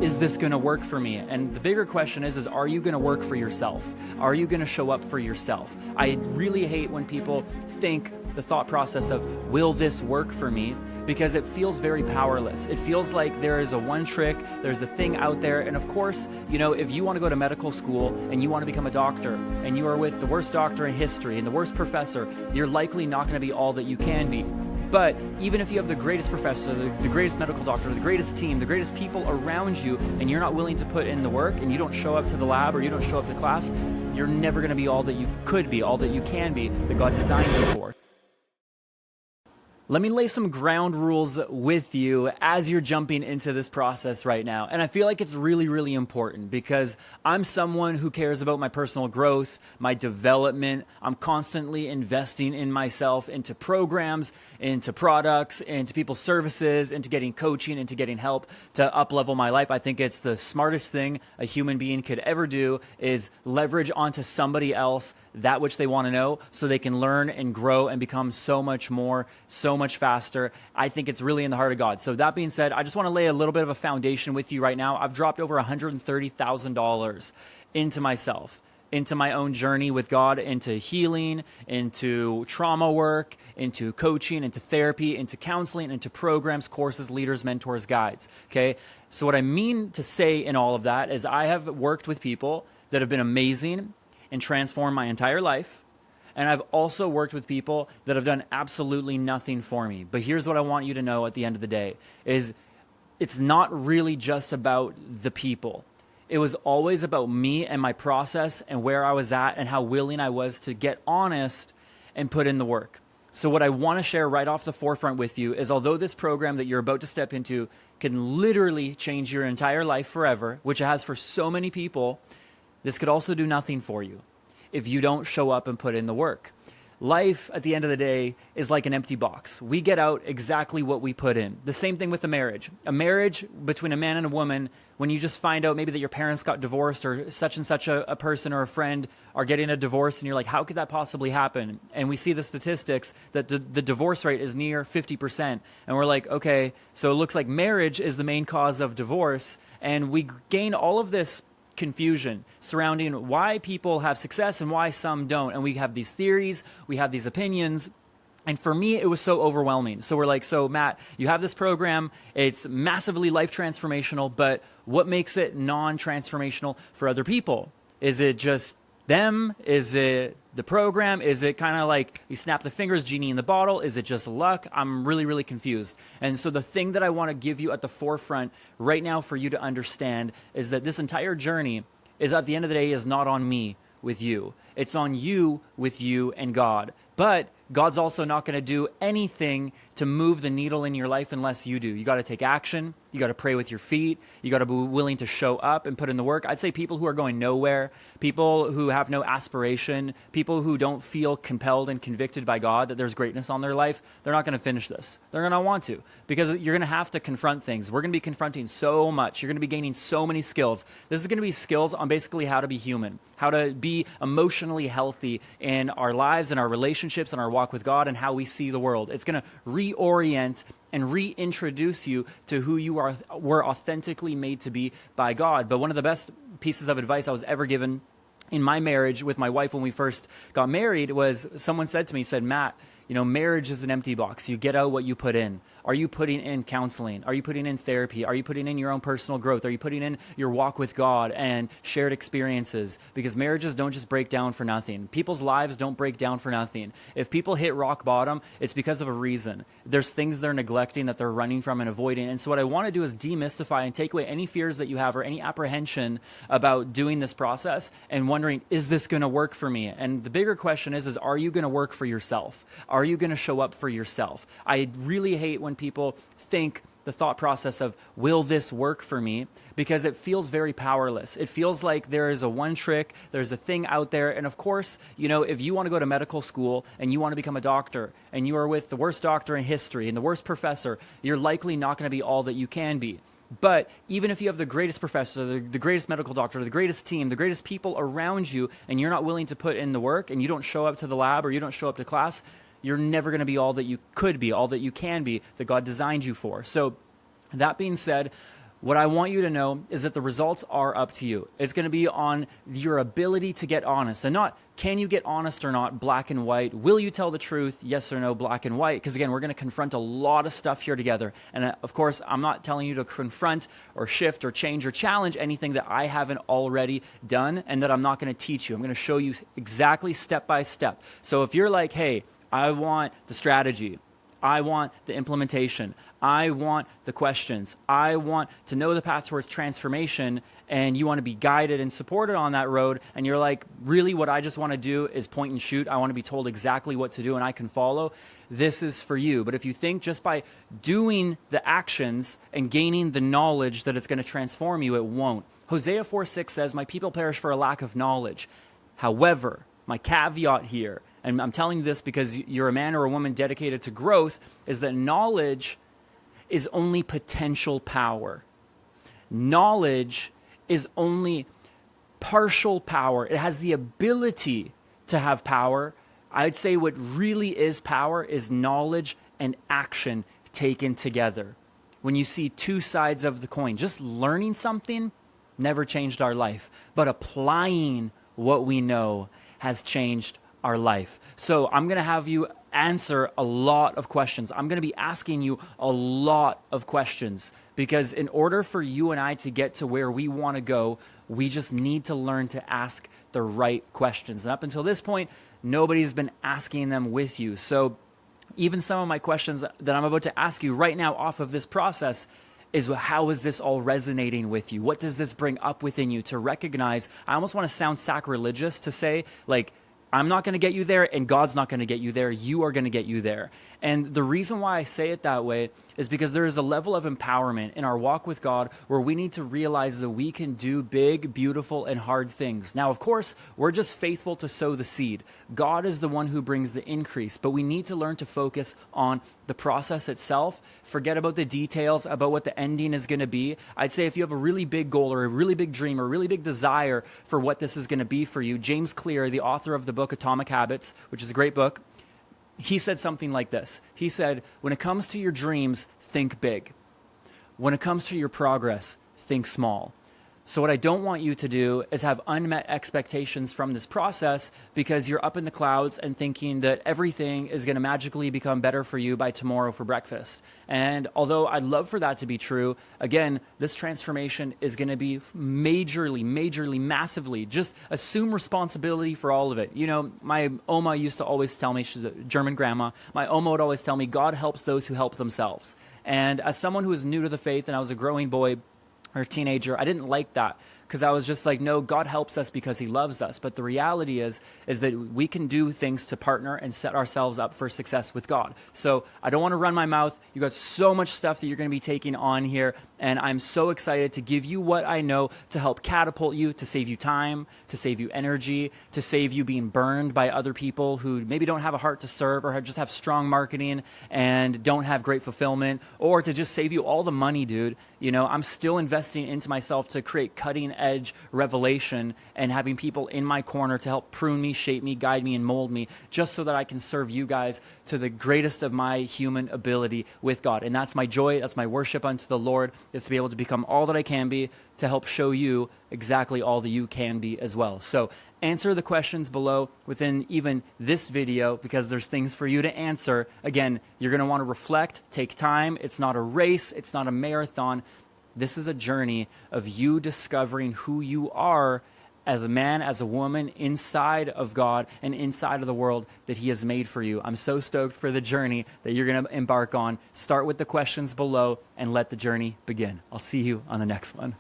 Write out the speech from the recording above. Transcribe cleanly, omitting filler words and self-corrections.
is this going to work for me? And the bigger question is are you going to work for yourself? Are you going to show up for yourself? I really hate when people think the thought process of, will this work for me? Because it feels very powerless. It feels like there is a one trick, there's a thing out there. And of course, if you want to go to medical school and you want to become a doctor and you are with the worst doctor in history and the worst professor, you're likely not going to be all that you can be. But even if you have the greatest professor, the greatest medical doctor, the greatest team, the greatest people around you, and you're not willing to put in the work and you don't show up to the lab or you don't show up to class, you're never going to be all that you could be, all that you can be, that God designed you for. Let me lay some ground rules with you as you're jumping into this process right now. And I feel like it's really, really important because I'm someone who cares about my personal growth, my development. I'm constantly investing in myself, into programs, into products, into people's services, into getting coaching, into getting help to up-level my life. I think it's the smartest thing a human being could ever do is leverage onto somebody else that which they want to know so they can learn and grow and become so much more, so much faster. I think it's really in the heart of God. So that being said, I just want to lay a little bit of a foundation with you right now. I've dropped over $130,000 into myself, into my own journey with God, into healing, into trauma work, into coaching, into therapy, into counseling, into programs, courses, leaders, mentors, guides. Okay. So what I mean to say in all of that is I have worked with people that have been amazing and transformed my entire life. And I've also worked with people that have done absolutely nothing for me. But here's what I want you to know at the end of the day is it's not really just about the people. It was always about me and my process and where I was at and how willing I was to get honest and put in the work. So what I want to share right off the forefront with you is although this program that you're about to step into can literally change your entire life forever, which it has for so many people, this could also do nothing for you if you don't show up and put in the work. Life, at the end of the day, is like an empty box. We get out exactly what we put in. The same thing with a marriage. A marriage between a man and a woman, when you just find out maybe that your parents got divorced or and such a person or a friend are getting a divorce and you're like, how could that possibly happen? And we see the statistics that the divorce rate is near 50%. And we're like, okay, so it looks like marriage is the main cause of divorce. And we gain all of this confusion surrounding why people have success and why some don't. And we have these theories, we have these opinions. And for me, it was so overwhelming. So we're like, so Matt, you have this program, it's massively life transformational, but what makes it non-transformational for other people? Is it just them? Is it the program? Is it kind of like you snap the fingers, genie in the bottle? Is it just luck? I'm really, really confused. And so the thing that I want to give you at the forefront right now for you to understand is that this entire journey is at the end of the day is not on me with you. It's on you with you and God. But God's also not going to do anything to move the needle in your life unless you do. You got to take action. You got to pray with your feet. You got to be willing to show up and put in the work. I'd say people who are going nowhere, people who have no aspiration, people who don't feel compelled and convicted by God that there's greatness on their life, they're not going to finish this. They're going to want to because you're going to have to confront things. We're going to be confronting so much. You're going to be gaining so many skills. This is going to be skills on basically how to be human, how to be emotionally healthy in our lives and our relationships and our walk with God and how we see the world. It's going to reorient and reintroduce you to who you were authentically made to be by God. But one of the best pieces of advice I was ever given in my marriage with my wife when we first got married was someone said to me, said, Matt, marriage is an empty box. You get out what you put in. Are you putting in counseling? Are you putting in therapy? Are you putting in your own personal growth? Are you putting in your walk with God and shared experiences? Because marriages don't just break down for nothing. People's lives don't break down for nothing. If people hit rock bottom, it's because of a reason. There's things they're neglecting that they're running from and avoiding. And so what I want to do is demystify and take away any fears that you have or any apprehension about doing this process and wondering, is this going to work for me? And the bigger question is are you going to work for yourself? Are you going to show up for yourself? I really hate when people think the thought process of, will this work for me? Because it feels very powerless. It feels like there is a one trick, there's a thing out there. And of course, if you want to go to medical school and you want to become a doctor and you are with the worst doctor in history and the worst professor, you're likely not going to be all that you can be. But even if you have the greatest professor, the greatest medical doctor, the greatest team, the greatest people around you, and you're not willing to put in the work and you don't show up to the lab or you don't show up to class, you're never going to be all that you could be, all that you can be, that God designed you for. So that being said, What I want you to know is that the results are up to you. It's going to be on your ability to get honest, and not can you get honest or not, black and white. Will you tell the truth, yes or no, black and white? Because again, we're going to confront a lot of stuff here together. And of course, I'm not telling you to confront or shift or change or challenge anything that I haven't already done and that I'm not going to teach you. I'm going to show you exactly step by step. So if you're like, hey, I want the strategy, I want the implementation, I want the questions, I want to know the path towards transformation, and you want to be guided and supported on that road, and you're like, really what I just want to do is point and shoot, I want to be told exactly what to do and I can follow, this is for you. But if you think just by doing the actions and gaining the knowledge that it's going to transform you, it won't. Hosea 4:6 says, my people perish for a lack of knowledge. However, my caveat here, and I'm telling you this because you're a man or a woman dedicated to growth, is that knowledge is only potential power. Knowledge is only partial power. It has the ability to have power. I'd say what really is power is knowledge and action taken together. When you see two sides of the coin, just learning something never changed our life, but applying what we know has changed our life. So I'm going to have you answer a lot of questions. I'm going to be asking you a lot of questions because in order for you and I to get to where we want to go, we just need to learn to ask the right questions. And up until this point, nobody's been asking them with you. So even some of my questions that I'm about to ask you right now off of this process is, how is this all resonating with you? What does this bring up within you to recognize? I almost want to sound sacrilegious to say, like, I'm not going to get you there and God's not going to get you there. You are going to get you there. And the reason why I say it that way is because there is a level of empowerment in our walk with God where we need to realize that we can do big, beautiful, and hard things. Now, of course, we're just faithful to sow the seed. God is the one who brings the increase, but we need to learn to focus on the process itself. Forget about the details, about what the ending is going to be. I'd say if you have a really big goal or a really big dream or a really big desire for what this is going to be for you, James Clear, the author of the book Atomic Habits, which is a great book, he said something like this. He said, when it comes to your dreams, think big. When it comes to your progress, think small. So what I don't want you to do is have unmet expectations from this process because you're up in the clouds and thinking that everything is going to magically become better for you by tomorrow for breakfast. And although I'd love for that to be true, again, this transformation is going to be majorly, massively, just assume responsibility for all of it. You know, my Oma used to always tell me, she's a German grandma, my Oma would always tell me, God helps those who help themselves. And as someone who was new to the faith and I was a growing boy, or teenager, I didn't like that because I was just like, no, God helps us because he loves us. But the reality is that we can do things to partner and set ourselves up for success with God. So I don't want to run my mouth. You got so much stuff that you're going to be taking on here. And I'm so excited to give you what I know to help catapult you, to save you time, to save you energy, to save you being burned by other people who maybe don't have a heart to serve or just have strong marketing and don't have great fulfillment, or to just save you all the money, dude. You know, I'm still investing into myself to create cutting edge revelation and having people in my corner to help prune me, shape me, guide me, and mold me just so that I can serve you guys to the greatest of my human ability with God. And that's my joy. That's my worship unto the Lord, is to be able to become all that I can be to help show you exactly all that you can be as well. So answer the questions below within even this video because there's things for you to answer. Again, you're going to want to reflect, take time. It's not a race. It's not a marathon. This is a journey of you discovering who you are as a man, as a woman, inside of God and inside of the world that he has made for you. I'm so stoked for the journey that you're going to embark on. Start with the questions below and let the journey begin. I'll see you on the next one.